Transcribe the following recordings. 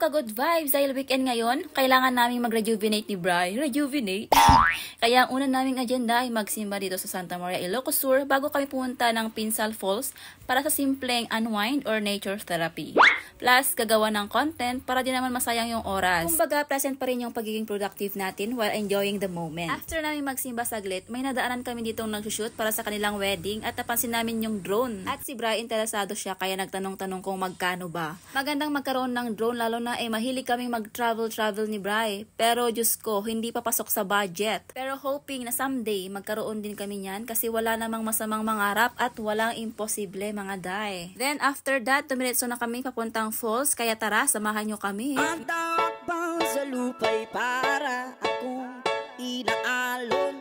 ka-good vibes dahil weekend ngayon, kailangan naming mag-rejuvenate ni Bri. Rejuvenate? Kaya ang una naming agenda ay magsimba dito sa Santa Maria, Ilocos Sur bago kami pumunta ng Pinsal Falls para sa simpleng unwind or nature therapy. Plus, gagawa ng content para di naman masayang yung oras. Kumbaga, present pa rin yung pagiging productive natin while enjoying the moment. After namin magsimba saglit, may nadaanan kami ditong nag-shoot para sa kanilang wedding at napansin namin yung drone. At si Bri, interesado siya kaya nagtanong-tanong kung magkano ba. Magandang magkaroon ng drone lalo na mahilig kaming mag-travel ni Bri. Pero Diyos ko, hindi pa pasok sa budget. Pero hoping na someday magkaroon din kami niyan kasi wala namang masamang mangarap at walang imposible mga day. Then after that, dumiretso na kami papuntang falls kaya tara, samahan nyo kami. Ang takbang sa lupa'y para akong inaalon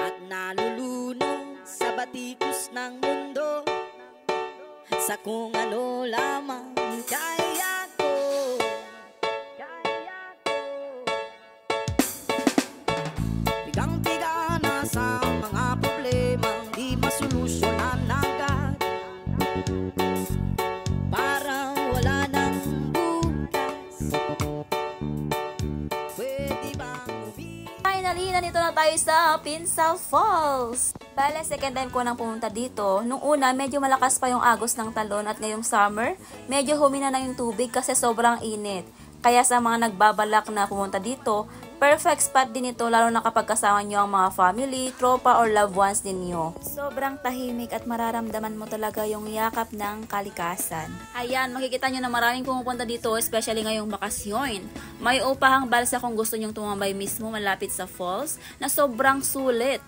at nalulunod sa batikos ng mundo sa kung ano lamang kaya ko. Bigang-biga na sa mga problemang di masolusyonan agad. Parang wala nang bukas. Pwede bang Finally, nandito na tayo sa Pinsal Falls. Bale, second time ko nang pumunta dito. Nung una, medyo malakas pa yung agos ng talon at ngayong summer, medyo humina na yung tubig kasi sobrang init. Kaya sa mga nagbabalak na pumunta dito, perfect spot din ito lalo na kapag kasama nyo ang mga family, tropa or loved ones ninyo. Sobrang tahimik at mararamdaman mo talaga yung yakap ng kalikasan. Ayan, makikita nyo na maraming pumupunta dito, especially ngayong bakasyon. May upahang balsa kung gusto nyong tumambay mismo malapit sa falls na sobrang sulit.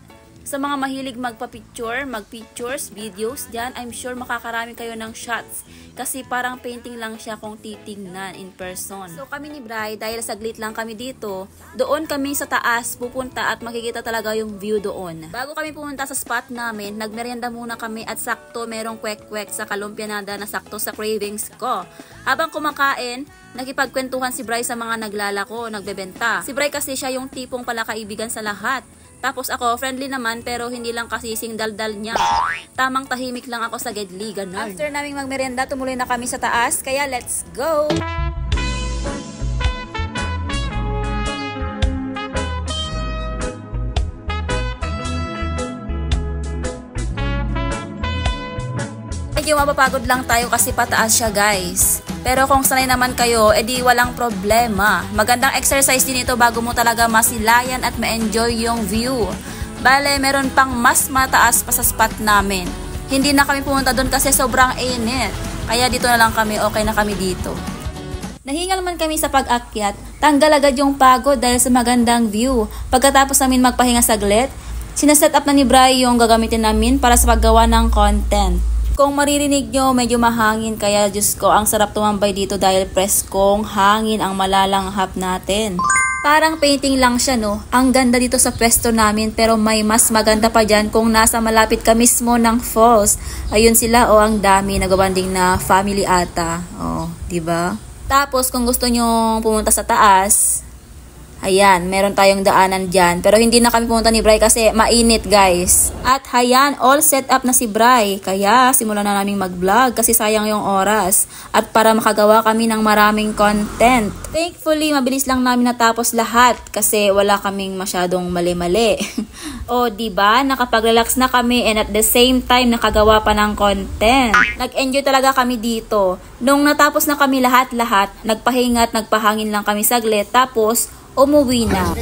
Sa mga mahilig mag-pictures, videos dyan, I'm sure makakarami kayo ng shots. Kasi parang painting lang siya kung titingnan in person. So kami ni Bri, dahil saglit lang kami dito, doon kami sa taas pupunta at makikita talaga yung view doon. Bago kami pumunta sa spot namin, nagmerienda muna kami at sakto merong kwek-kwek sa kalumpianada na sakto sa cravings ko. Habang kumakain, nakipagkwentuhan si Bri sa mga naglalako, nagbebenta. Si Bri kasi siya yung tipong palakaibigan sa lahat. Tapos ako, friendly naman pero hindi lang kasi daldal niya. Tamang tahimik lang ako sa gedli, ganun. After naming magmerienda, tumuloy na kami sa taas, kaya let's go! Medyo mapapagod lang tayo kasi pataas siya, guys. Pero kung sanay naman kayo, edi walang problema. Magandang exercise din ito bago mo talaga masilayan at ma-enjoy yung view. Bale, meron pang mas mataas pa sa spot namin. Hindi na kami pumunta doon kasi sobrang init. Kaya dito na lang kami, okay na kami dito. Nahingal man kami sa pag-akyat, tanggal agad yung pagod dahil sa magandang view. Pagkatapos namin magpahinga saglit, sinaset up na ni Bri yung gagamitin namin para sa paggawa ng content. Kung maririnig nyo, medyo mahangin kaya Diyos ko, ang sarap tumambay dito dahil preskong hangin ang malalanghap natin. Parang painting lang siya, no? Ang ganda dito sa pwesto namin pero may mas maganda pa dyan kung nasa malapit ka mismo ng falls. Ayun sila, oh, ang dami, nagbabanding na family ata. Oh, diba? Tapos kung gusto nyo pumunta sa taas, ayan, meron tayong daanan dyan. Pero hindi na kami pumunta ni Bri kasi mainit, guys. At ayan, all set up na si Bri. Kaya simulan na namin mag-vlog kasi sayang yung oras. At para makagawa kami ng maraming content. Thankfully, mabilis lang namin natapos lahat kasi wala kaming masyadong mali-mali. O, diba? Nakapag-relax na kami and at the same time nakagawa pa ng content. Nag-enjoy talaga kami dito. Nung natapos na kami lahat-lahat, nagpahinga at nagpahangin lang kami saglit. Tapos, umuwi na.